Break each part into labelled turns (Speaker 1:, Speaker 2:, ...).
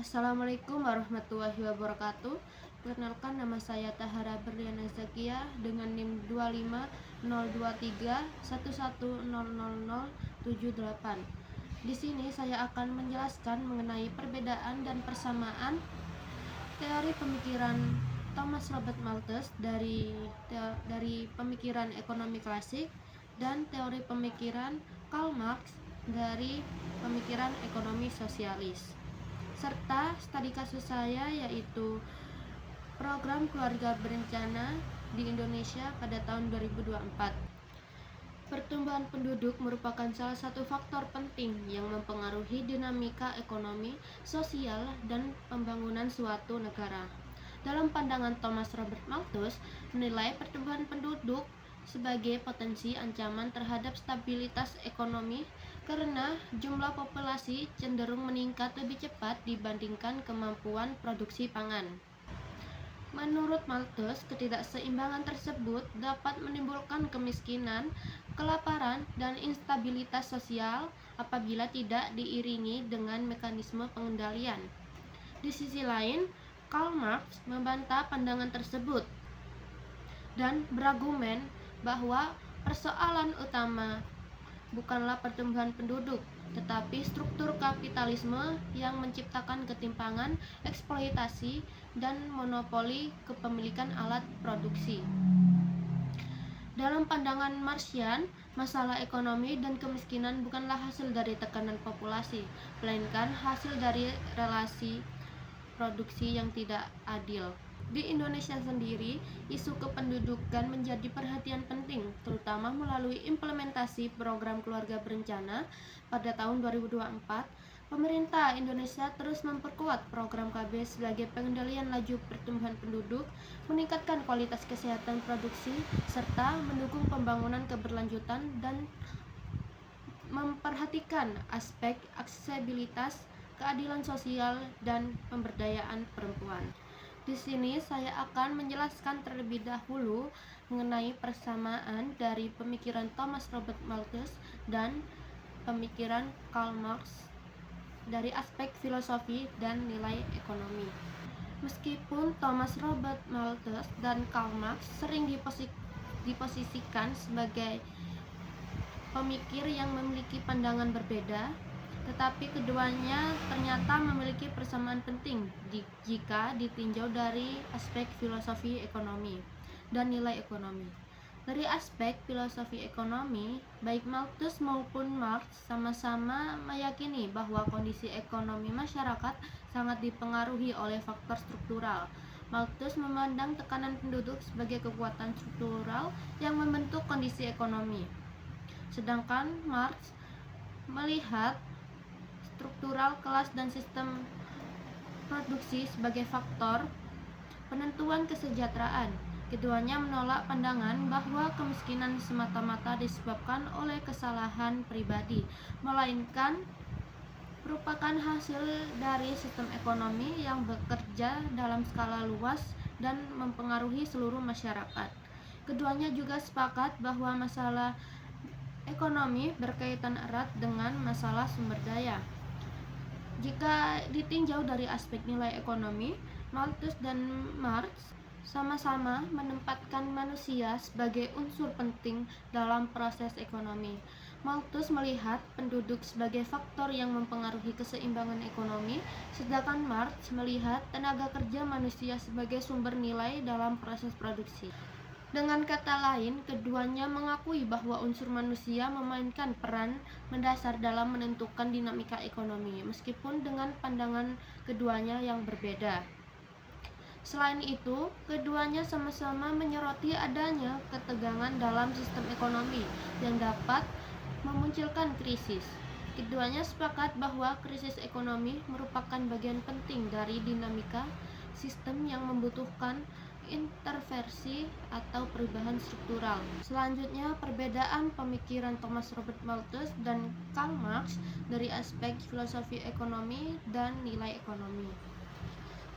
Speaker 1: Assalamualaikum warahmatullahi wabarakatuh. Perkenalkan, nama saya Tahara Berliana Zakia dengan NIM 2502311000078. Di sini saya akan menjelaskan mengenai perbedaan dan persamaan teori pemikiran Thomas Robert Malthus dari pemikiran ekonomi klasik dan teori pemikiran Karl Marx dari pemikiran ekonomi sosialis, serta studi kasus saya yaitu program keluarga berencana di Indonesia pada tahun 2024. Pertumbuhan penduduk merupakan salah satu faktor penting yang mempengaruhi dinamika ekonomi, sosial, dan pembangunan suatu negara. Dalam pandangan Thomas Robert Malthus, menilai pertumbuhan penduduk sebagai potensi ancaman terhadap stabilitas ekonomi karena jumlah populasi cenderung meningkat lebih cepat dibandingkan kemampuan produksi pangan. Menurut Malthus, ketidakseimbangan tersebut dapat menimbulkan kemiskinan, kelaparan, dan instabilitas sosial apabila tidak diiringi dengan mekanisme pengendalian. Di sisi lain, Karl Marx membantah pandangan tersebut dan berargumen bahwa persoalan utama bukanlah pertumbuhan penduduk, tetapi struktur kapitalisme yang menciptakan ketimpangan, eksploitasi, dan monopoli kepemilikan alat produksi. Dalam pandangan Marxian, masalah ekonomi dan kemiskinan bukanlah hasil dari tekanan populasi, melainkan hasil dari relasi produksi yang tidak adil. Di Indonesia sendiri, isu kependudukan menjadi perhatian penting, terutama melalui implementasi program keluarga berencana pada tahun 2024. Pemerintah Indonesia terus memperkuat program KB sebagai pengendalian laju pertumbuhan penduduk, meningkatkan kualitas kesehatan produksi, serta mendukung pembangunan keberlanjutan dan memperhatikan aspek aksesibilitas, keadilan sosial, dan pemberdayaan perempuan. Di sini saya akan menjelaskan terlebih dahulu mengenai persamaan dari pemikiran Thomas Robert Malthus dan pemikiran Karl Marx dari aspek filosofi dan nilai ekonomi. Meskipun Thomas Robert Malthus dan Karl Marx sering diposisikan sebagai pemikir yang memiliki pandangan berbeda, tetapi keduanya ternyata memiliki persamaan penting jika ditinjau dari aspek filosofi ekonomi dan nilai ekonomi. Dari aspek filosofi ekonomi, baik Malthus maupun Marx sama-sama meyakini bahwa kondisi ekonomi masyarakat sangat dipengaruhi oleh faktor struktural. Malthus memandang tekanan penduduk sebagai kekuatan struktural yang membentuk kondisi ekonomi, sedangkan Marx melihat struktural kelas dan sistem produksi sebagai faktor penentuan kesejahteraan. Keduanya menolak pandangan bahwa kemiskinan semata-mata disebabkan oleh kesalahan pribadi, melainkan merupakan hasil dari sistem ekonomi yang bekerja dalam skala luas dan mempengaruhi seluruh masyarakat. Keduanya juga sepakat bahwa masalah ekonomi berkaitan erat dengan masalah sumber daya. Jika ditinjau dari aspek nilai ekonomi, Malthus dan Marx sama-sama menempatkan manusia sebagai unsur penting dalam proses ekonomi. Malthus melihat penduduk sebagai faktor yang mempengaruhi keseimbangan ekonomi, sedangkan Marx melihat tenaga kerja manusia sebagai sumber nilai dalam proses produksi. Dengan kata lain, keduanya mengakui bahwa unsur manusia memainkan peran mendasar dalam menentukan dinamika ekonomi, meskipun dengan pandangan keduanya yang berbeda. Selain itu, keduanya sama-sama menyoroti adanya ketegangan dalam sistem ekonomi yang dapat memunculkan krisis. Keduanya sepakat bahwa krisis ekonomi merupakan bagian penting dari dinamika sistem yang membutuhkan intervensi atau perubahan struktural. Selanjutnya, perbedaan pemikiran Thomas Robert Malthus dan Karl Marx dari aspek filosofi ekonomi dan nilai ekonomi.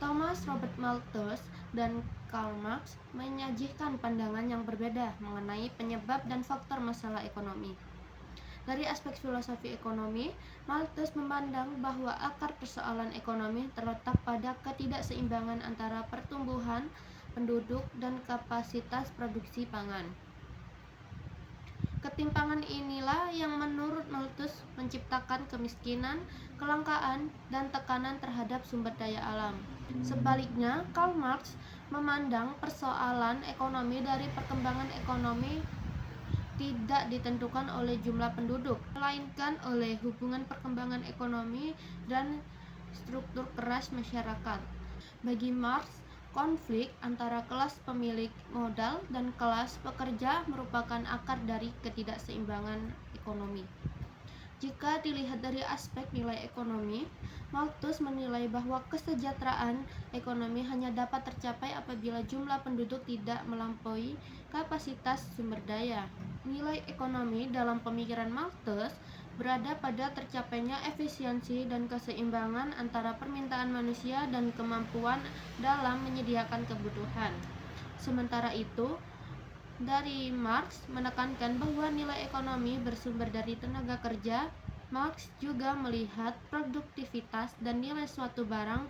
Speaker 1: Thomas Robert Malthus dan Karl Marx menyajikan pandangan yang berbeda mengenai penyebab dan faktor masalah ekonomi. Dari aspek filosofi ekonomi, Malthus memandang bahwa akar persoalan ekonomi terletak pada ketidakseimbangan antara pertumbuhan penduduk dan kapasitas produksi pangan. Ketimpangan inilah yang menurut Malthus menciptakan kemiskinan, kelangkaan, dan tekanan terhadap sumber daya alam. Sebaliknya, Karl Marx memandang persoalan ekonomi dari perkembangan ekonomi tidak ditentukan oleh jumlah penduduk, melainkan oleh hubungan perkembangan ekonomi dan struktur keras masyarakat. Bagi Marx, konflik antara kelas pemilik modal dan kelas pekerja merupakan akar dari ketidakseimbangan ekonomi. Jika dilihat dari aspek nilai ekonomi, Malthus menilai bahwa kesejahteraan ekonomi hanya dapat tercapai apabila jumlah penduduk tidak melampaui kapasitas sumber daya. Nilai ekonomi dalam pemikiran Malthus berada pada tercapainya efisiensi dan keseimbangan antara permintaan manusia dan kemampuan dalam menyediakan kebutuhan. Sementara itu, dari Marx menekankan bahwa nilai ekonomi bersumber dari tenaga kerja. Marx juga melihat produktivitas dan nilai suatu barang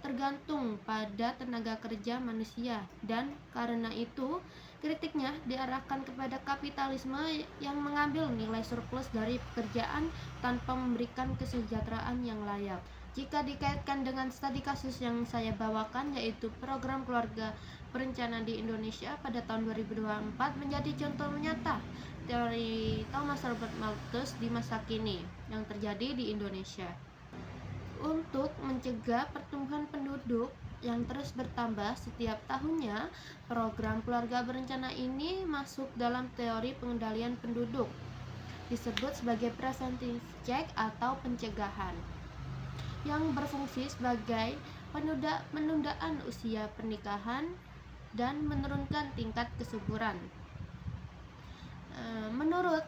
Speaker 1: tergantung pada tenaga kerja manusia, dan karena itu kritiknya diarahkan kepada kapitalisme yang mengambil nilai surplus dari pekerjaan tanpa memberikan kesejahteraan yang layak. Jika dikaitkan dengan studi kasus yang saya bawakan, yaitu program keluarga berencana di Indonesia pada tahun 2024, menjadi contoh nyata teori Thomas Robert Malthus di masa kini yang terjadi di Indonesia. Untuk mencegah pertumbuhan penduduk yang terus bertambah setiap tahunnya, program keluarga berencana ini masuk dalam teori pengendalian penduduk, disebut sebagai preventive check atau pencegahan, yang berfungsi sebagai penundaan usia pernikahan dan menurunkan tingkat kesuburan. Menurut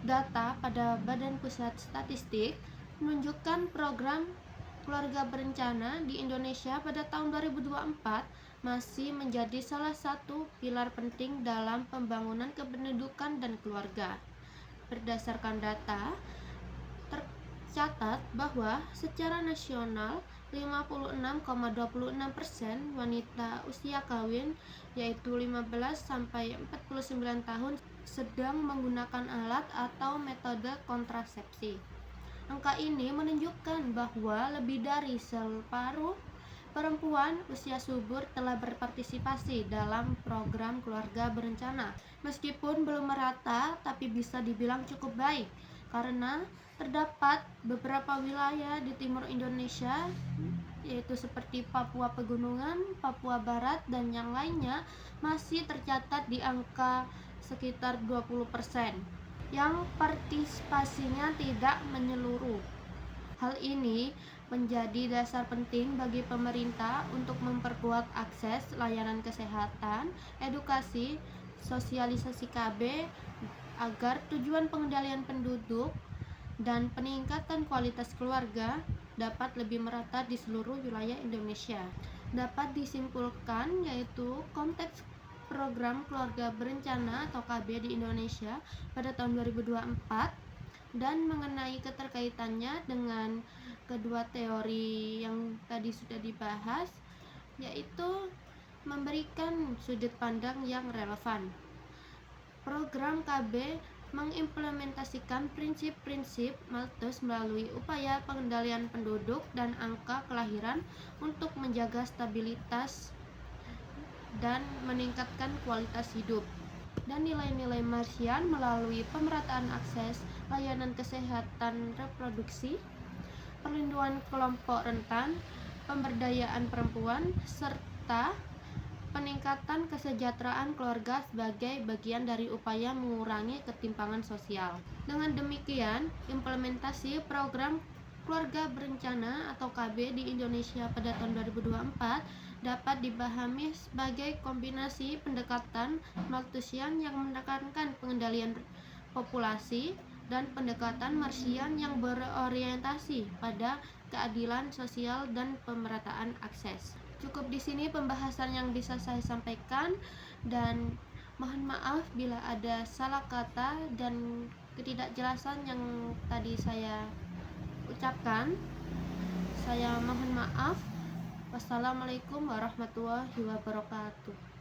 Speaker 1: data pada Badan Pusat Statistik menunjukkan program keluarga berencana di Indonesia pada tahun 2024 masih menjadi salah satu pilar penting dalam pembangunan kependudukan dan keluarga. Berdasarkan data, tercatat bahwa secara nasional 56,26% wanita usia kawin, yaitu 15 sampai 49 tahun, sedang menggunakan alat atau metode kontrasepsi. Angka ini menunjukkan bahwa lebih dari separuh perempuan usia subur telah berpartisipasi dalam program keluarga berencana. Meskipun belum merata, tapi bisa dibilang cukup baik, karena terdapat beberapa wilayah di timur Indonesia, yaitu seperti Papua Pegunungan, Papua Barat, dan yang lainnya, masih tercatat di angka sekitar 20%. Yang partisipasinya tidak menyeluruh. Hal ini menjadi dasar penting bagi pemerintah untuk memperkuat akses layanan kesehatan, edukasi, sosialisasi KB, agar tujuan pengendalian penduduk dan peningkatan kualitas keluarga dapat lebih merata di seluruh wilayah Indonesia. Dapat disimpulkan yaitu konteks program keluarga berencana atau KB di Indonesia pada tahun 2024 dan mengenai keterkaitannya dengan kedua teori yang tadi sudah dibahas, yaitu memberikan sudut pandang yang relevan. Program KB mengimplementasikan prinsip-prinsip Malthus melalui upaya pengendalian penduduk dan angka kelahiran untuk menjaga stabilitas dan meningkatkan kualitas hidup, dan nilai-nilai Marxian melalui pemerataan akses layanan kesehatan reproduksi, perlindungan kelompok rentan, pemberdayaan perempuan, serta peningkatan kesejahteraan keluarga sebagai bagian dari upaya mengurangi ketimpangan sosial. Dengan demikian, implementasi program keluarga berencana atau KB di Indonesia pada tahun 2024 dapat dipahami sebagai kombinasi pendekatan Malthusian yang menekankan pengendalian populasi dan pendekatan Marxian yang berorientasi pada keadilan sosial dan pemerataan akses. Cukup di sini pembahasan yang bisa saya sampaikan, dan mohon maaf bila ada salah kata dan ketidakjelasan yang tadi saya ucapkan. Saya mohon maaf. Wassalamualaikum warahmatullahi wabarakatuh.